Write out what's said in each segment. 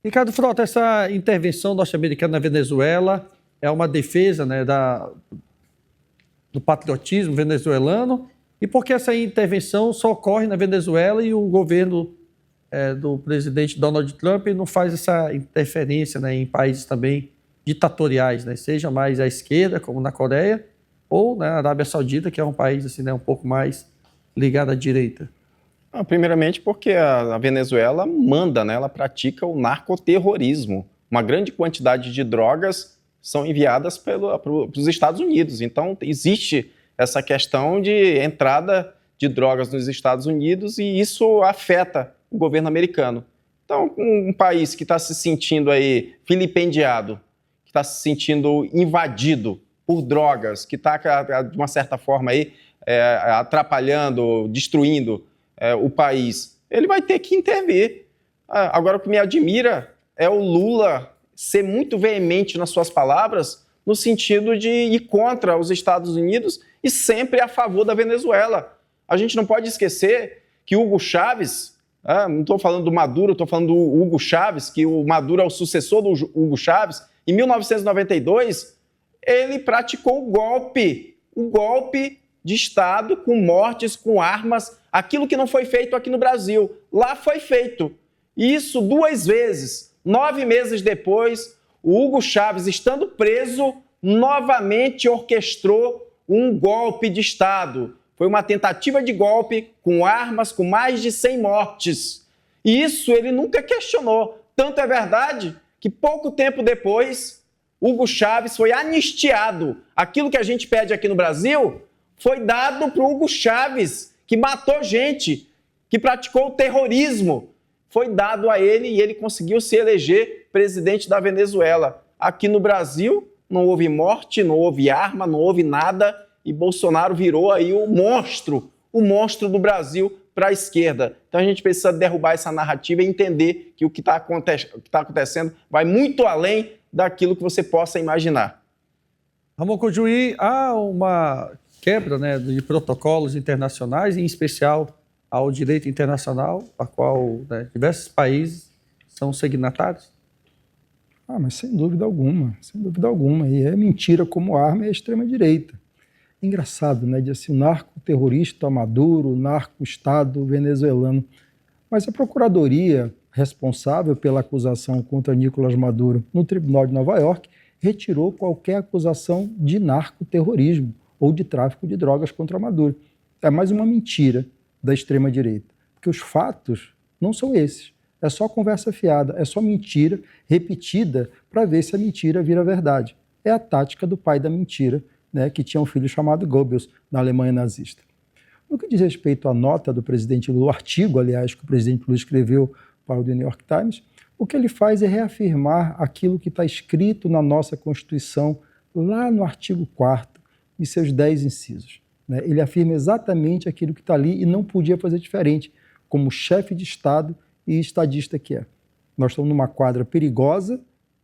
Ricardo Frota, essa intervenção norte-americana na Venezuela é uma defesa, né, do patriotismo venezuelano? E por que essa intervenção só ocorre na Venezuela e o governo do presidente Donald Trump não faz essa interferência, né, em países também ditatoriais, né, seja mais à esquerda, como na Coreia, ou na Arábia Saudita, que é um país assim, né, um pouco mais ligado à direita? Primeiramente porque a Venezuela manda, né? Ela pratica o narcoterrorismo. Uma grande quantidade de drogas são enviadas para os Estados Unidos. Então, existe essa questão de entrada de drogas nos Estados Unidos e isso afeta o governo americano. Então, um país que está se sentindo aí vilipendiado, que está se sentindo invadido por drogas, que está, de uma certa forma, aí, atrapalhando, destruindo o país, ele vai ter que intervir. Agora, o que me admira é o Lula ser muito veemente nas suas palavras, no sentido de ir contra os Estados Unidos e sempre a favor da Venezuela. A gente não pode esquecer que Hugo Chávez, não estou falando do Maduro, estou falando do Hugo Chávez, que o Maduro é o sucessor do Hugo Chávez, em 1992, ele praticou o golpe de Estado, com mortes, com armas, aquilo que não foi feito aqui no Brasil. Lá foi feito. Isso 2 vezes. 9 meses depois, o Hugo Chávez, estando preso, novamente orquestrou um golpe de Estado. Foi uma tentativa de golpe com armas, com mais de 100 mortes. E isso ele nunca questionou. Tanto é verdade que pouco tempo depois, Hugo Chávez foi anistiado. Aquilo que a gente pede aqui no Brasil foi dado para o Hugo Chávez, que matou gente, que praticou o terrorismo. Foi dado a ele e ele conseguiu se eleger presidente da Venezuela. Aqui no Brasil não houve morte, não houve arma, não houve nada e Bolsonaro virou aí o monstro do Brasil para a esquerda. Então a gente precisa derrubar essa narrativa e entender que o que está acontecendo vai muito além daquilo que você possa imaginar. Ramon Cojuí, há uma quebra, né, de protocolos internacionais, em especial ao direito internacional, a qual, né, diversos países são signatários? Mas sem dúvida alguma. E é mentira como arma é a extrema-direita. Engraçado, né, de assim, o narco-terrorista Maduro, o narco-estado venezuelano. Mas a procuradoria responsável pela acusação contra Nicolás Maduro no Tribunal de Nova York retirou qualquer acusação de narco-terrorismo ou de tráfico de drogas contra Maduro. É mais uma mentira da extrema-direita, porque os fatos não são esses. É só conversa fiada, é só mentira repetida para ver se a mentira vira verdade. É a tática do pai da mentira, né, que tinha um filho chamado Goebbels na Alemanha nazista. No que diz respeito à nota do presidente Lula, o artigo, aliás, que o presidente Lula escreveu para o The New York Times, o que ele faz é reafirmar aquilo que está escrito na nossa Constituição, lá no artigo 4º, e seus 10 incisos. Né? Ele afirma exatamente aquilo que está ali e não podia fazer diferente, como chefe de Estado e estadista que é. Nós estamos numa quadra perigosa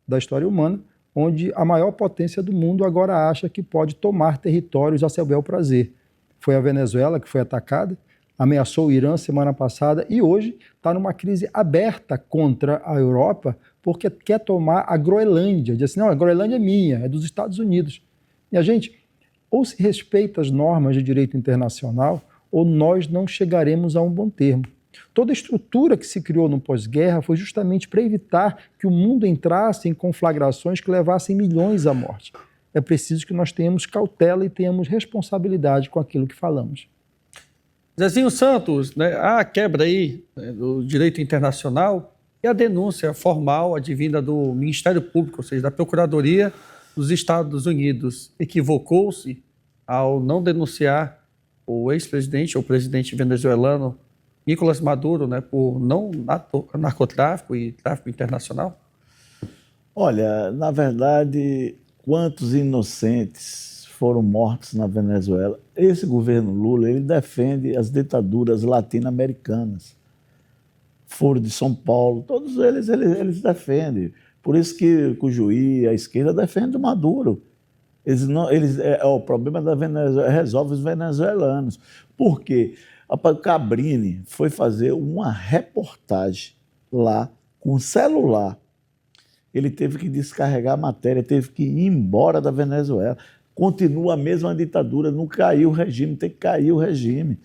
da história humana, onde a maior potência do mundo agora acha que pode tomar territórios a seu bel prazer. Foi a Venezuela que foi atacada, ameaçou o Irã semana passada e hoje está numa crise aberta contra a Europa porque quer tomar a Groenlândia. Diz assim, não, a Groenlândia é minha, é dos Estados Unidos. E a gente ou se respeita as normas de direito internacional ou nós não chegaremos a um bom termo. Toda a estrutura que se criou no pós-guerra foi justamente para evitar que o mundo entrasse em conflagrações que levassem milhões à morte. É preciso que nós tenhamos cautela e tenhamos responsabilidade com aquilo que falamos. Zezinho Santos, né, há a quebra aí, né, do direito internacional e a denúncia formal advinda do Ministério Público, ou seja, da Procuradoria dos Estados Unidos, equivocou-se ao não denunciar o ex-presidente ou presidente venezuelano Nicolás Maduro, né, por não narcotráfico e tráfico internacional? Olha, na verdade, quantos inocentes foram mortos na Venezuela? Esse governo Lula, ele defende as ditaduras latino-americanas. Foro de São Paulo, todos eles defendem. Por isso que o juiz, a esquerda, defende o Maduro. O problema da Venezuela resolve os venezuelanos. Por quê? O Cabrini foi fazer uma reportagem lá com celular ele teve que descarregar a matéria, teve que ir embora da Venezuela. Continua a mesma ditadura, não caiu o regime, tem que cair o regime.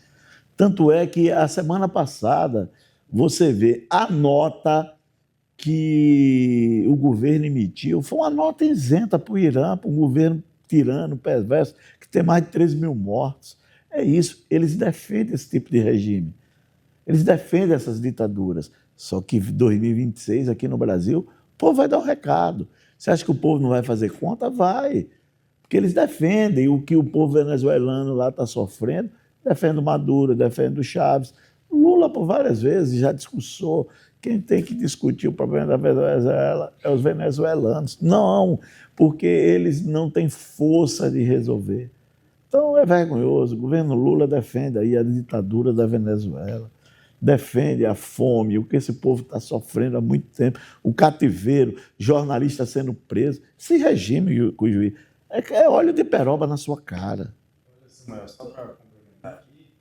Tanto é que a semana passada, você vê a nota que o governo emitiu, foi uma nota isenta para o Irã, para um governo tirano, perverso, que tem mais de 13 mil mortos. É isso, eles defendem esse tipo de regime. Eles defendem essas ditaduras. Só que em 2026, aqui no Brasil, o povo vai dar um recado. Você acha que o povo não vai fazer conta? Vai. Porque eles defendem o que o povo venezuelano lá está sofrendo, defende o Maduro, defende o Chávez. Lula, por várias vezes, já discursou. Quem tem que discutir o problema da Venezuela é os venezuelanos. Não, porque eles não têm força de resolver. Então é vergonhoso. O governo Lula defende aí a ditadura da Venezuela, defende a fome, o que esse povo está sofrendo há muito tempo, o cativeiro, jornalista sendo preso. Esse regime, cujo é óleo de peroba na sua cara. Só para complementar aqui,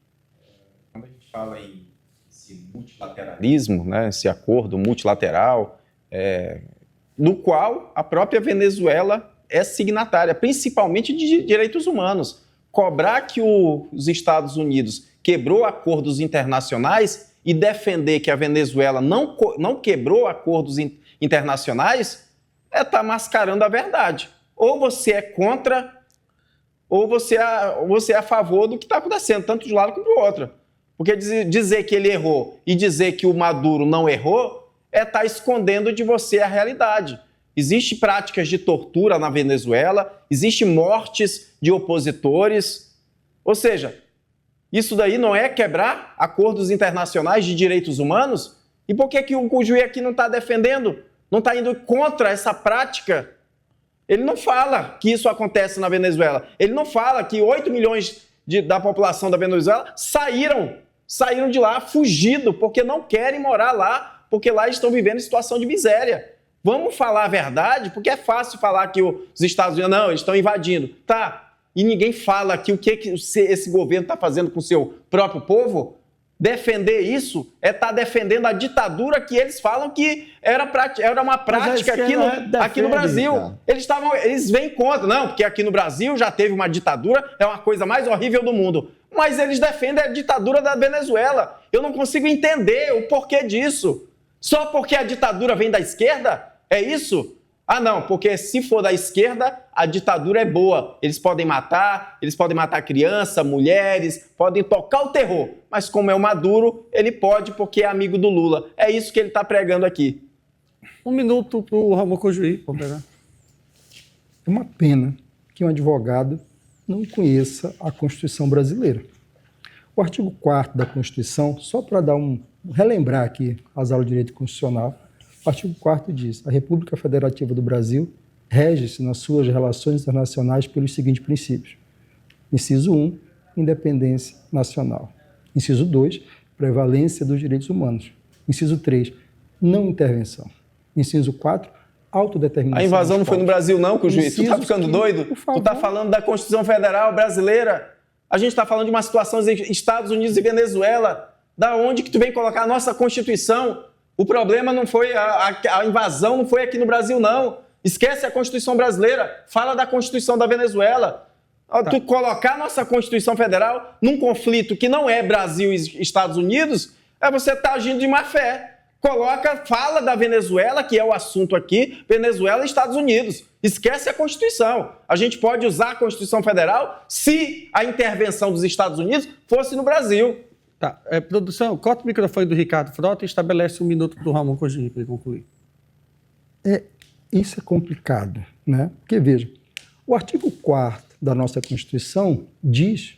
quando a gente fala em esse multilateralismo, né, esse acordo multilateral, no qual a própria Venezuela é signatária, principalmente de direitos humanos. Cobrar que os Estados Unidos quebrou acordos internacionais e defender que a Venezuela não quebrou acordos internacionais é estar mascarando a verdade. Ou você é contra, ou você é a favor do que está acontecendo, tanto de um lado como do outro. Porque dizer que ele errou e dizer que o Maduro não errou é estar escondendo de você a realidade. Existem práticas de tortura na Venezuela, existem mortes de opositores. Ou seja, isso daí não é quebrar acordos internacionais de direitos humanos? E por que o juiz aqui não está defendendo? Não está indo contra essa prática? Ele não fala que isso acontece na Venezuela. Ele não fala que 8 milhões da população da Venezuela saíram de lá fugido, porque não querem morar lá, porque lá estão vivendo em situação de miséria. Vamos falar a verdade, porque é fácil falar que os Estados Unidos, não, eles estão invadindo. Tá, e ninguém fala que o que esse governo está fazendo com o seu próprio povo. Defender isso é estar defendendo a ditadura que eles falam que era uma prática aqui no Brasil. Eles vêm contra, não, porque aqui no Brasil já teve uma ditadura, é uma coisa mais horrível do mundo. Mas eles defendem a ditadura da Venezuela. Eu não consigo entender o porquê disso. Só porque a ditadura vem da esquerda? É isso? Ah, não, porque se for da esquerda, a ditadura é boa. Eles podem matar criança, mulheres, podem tocar o terror. Mas como é o Maduro, ele pode porque é amigo do Lula. É isso que ele está pregando aqui. 1 minuto para o Ramon Cojuí. É uma pena que um advogado não conheça a Constituição brasileira. O artigo 4º da Constituição, só para relembrar aqui as aulas de direito constitucional, o artigo 4º diz: a República Federativa do Brasil rege-se nas suas relações internacionais pelos seguintes princípios. Inciso 1, independência nacional. Inciso 2, prevalência dos direitos humanos. Inciso 3, não intervenção. Inciso 4, autodeterminação. A invasão não foi no Brasil não, Cojuí. Tu tá ficando doido? Tu tá falando da Constituição Federal brasileira. A gente está falando de uma situação entre Estados Unidos e Venezuela. Da onde que tu vem colocar a nossa Constituição? O problema não foi a invasão, não foi aqui no Brasil, não. Esquece a Constituição brasileira, fala da Constituição da Venezuela. Tá. Tu colocar a nossa Constituição Federal num conflito que não é Brasil e Estados Unidos, você estar agindo de má fé. Fala da Venezuela, que é o assunto aqui, Venezuela e Estados Unidos. Esquece a Constituição. A gente pode usar a Constituição Federal se a intervenção dos Estados Unidos fosse no Brasil. Tá. Produção, corta o microfone do Ricardo Frota e estabelece 1 minuto do Ramon Cojuí para ele concluir. Isso é complicado, né? Porque, veja, o artigo 4º da nossa Constituição diz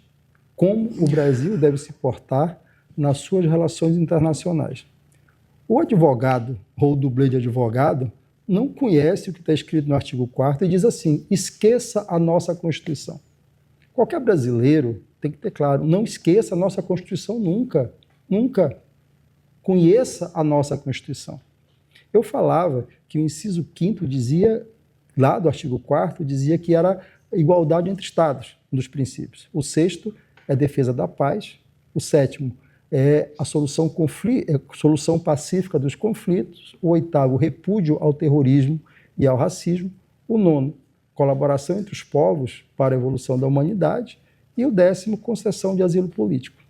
como o Brasil deve se portar nas suas relações internacionais. O advogado ou o dublê de advogado não conhece o que está escrito no artigo 4º e diz assim: esqueça a nossa Constituição. Qualquer brasileiro tem que ter claro, não esqueça a nossa Constituição nunca, nunca. Conheça a nossa Constituição. Eu falava que o inciso 5º dizia, lá do artigo 4º, dizia que era igualdade entre Estados, um dos princípios. O 6º é a defesa da paz, o 7º é a solução pacífica dos conflitos, o 8º, repúdio ao terrorismo, e ao racismo. O 9º, colaboração entre os povos para a evolução da humanidade. E o 10º, concessão de asilo político.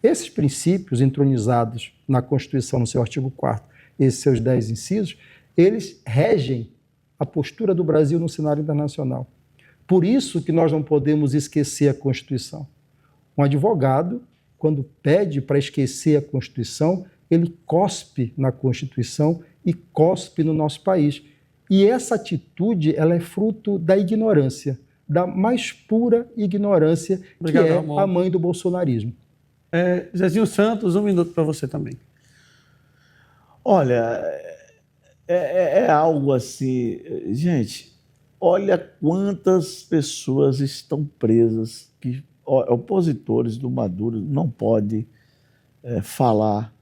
Esses princípios entronizados na Constituição, no seu artigo 4º, esses seus 10 incisos, eles regem a postura do Brasil no cenário internacional. Por isso que nós não podemos esquecer a Constituição. Um advogado, quando pede para esquecer a Constituição, ele cospe na Constituição e cospe no nosso país. E essa atitude, ela é fruto da ignorância, da mais pura ignorância, Obrigado, que é Ramon. a mãe do bolsonarismo. Zezinho Santos, 1 minuto para você também. Olha, é algo assim, gente, olha quantas pessoas estão presas, que opositores do Maduro não podem falar,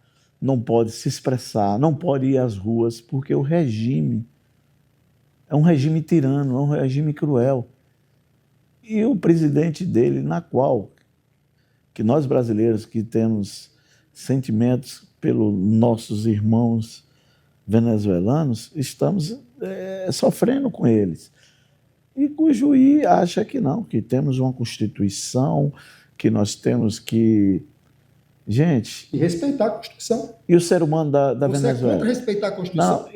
não podem se expressar, não podem ir às ruas, porque o regime é um regime tirano, é um regime cruel. E o presidente dele, na qual que nós brasileiros que temos sentimentos pelos nossos irmãos venezuelanos, estamos sofrendo com eles. E o juiz acha que não, que temos uma Constituição, que nós temos que... Gente... E respeitar a Constituição. E o ser humano da Você Venezuela? é contra respeitar a Constituição?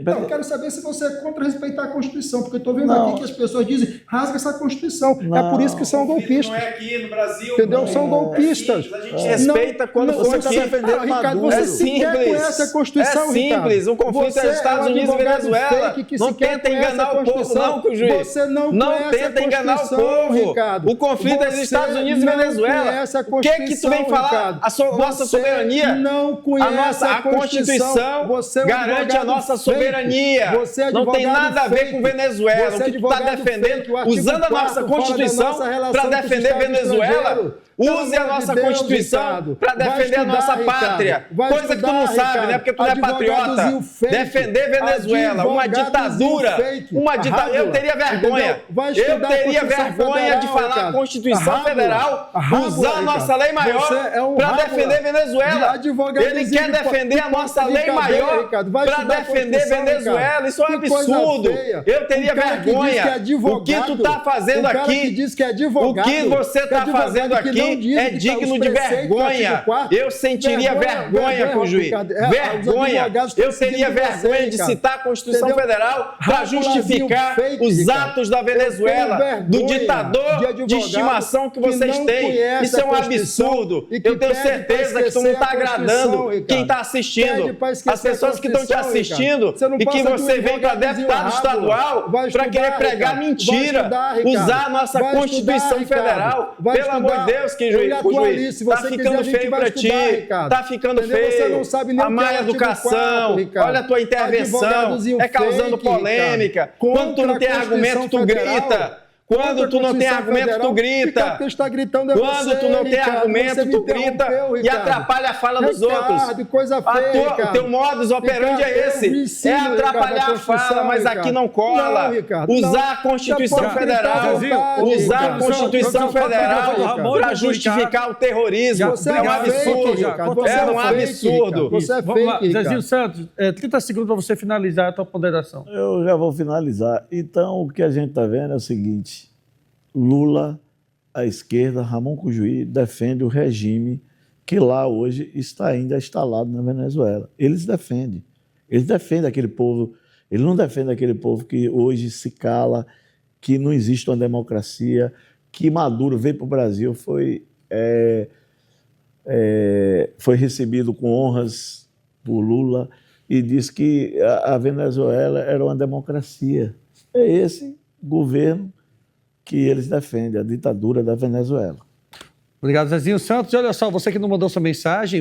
Não, eu quero saber se você é contra respeitar a Constituição, porque eu estou vendo aqui que as pessoas dizem, rasga essa Constituição. Não. É por isso que são golpistas. Não é aqui no Brasil. Entendeu? São golpistas. A gente respeita quando você está defendendo Ricardo, Maduro. você sequer conhece a Constituição, É simples. Ricardo. O conflito Você é Estados um Unidos e advogado Venezuela. fake que Não sequer tenta conhece enganar a o povo, Constituição. não, que o juiz. Você não tenta enganar o povo. Ricardo. O conflito é dos Estados Unidos e Venezuela. O que tu vem falar? A nossa soberania? Não conhece A Constituição garante a nossa soberania. Não tem nada a ver com Venezuela. O que tu está defendendo, usando a nossa Constituição para defender Venezuela, use a nossa Constituição para defender a nossa pátria. Coisa que tu não sabe, né? Porque tu não é patriota. Defender Venezuela, uma ditadura. Eu teria vergonha. Eu teria vergonha de falar Constituição Federal, usar a nossa lei maior para defender Venezuela. Ele quer defender a nossa lei maior para defender Venezuela. Isso é um absurdo. Eu teria vergonha. O que tu está fazendo aqui, o que você está fazendo aqui é digno de vergonha. Eu sentiria vergonha com o juiz. Vergonha. Eu teria vergonha de citar a Constituição Federal para justificar os atos da Venezuela, do ditador de estimação que vocês têm. Isso é um absurdo. Eu tenho certeza que isso não está agradando quem está assistindo. As pessoas que estão te assistindo e que você vem para deputado estadual para querer pregar mentira, usar a nossa Constituição Federal. Pelo amor de Deus, que juiz, está ficando feio para ti. Está ficando feio. A má educação, olha a tua intervenção, é causando polêmica. Quando tu não tem argumento, tu grita. Quando tu não tem argumento, tu grita. Quando tu não tem argumento, tu grita e atrapalha a fala dos outros. O teu modus operandi é esse. É atrapalhar a fala, mas aqui não cola. Usar a Constituição Federal. Usar a Constituição Federal para justificar o terrorismo. É um absurdo. É um absurdo. Você é fake, Zezinho Santos, 30 segundos para você finalizar a tua ponderação. Eu já vou finalizar. Então, o que a gente está vendo é o seguinte: Lula, a esquerda, Ramon Cujuí, defende o regime que lá hoje está ainda instalado na Venezuela. Eles defendem aquele povo, eles não defendem aquele povo que hoje se cala, que não existe uma democracia, que Maduro veio para o Brasil, foi recebido com honras por Lula e disse que a Venezuela era uma democracia. É esse governo que eles defendem, a ditadura da Venezuela. Obrigado, Zezinho Santos. E olha só, você que não mandou sua mensagem,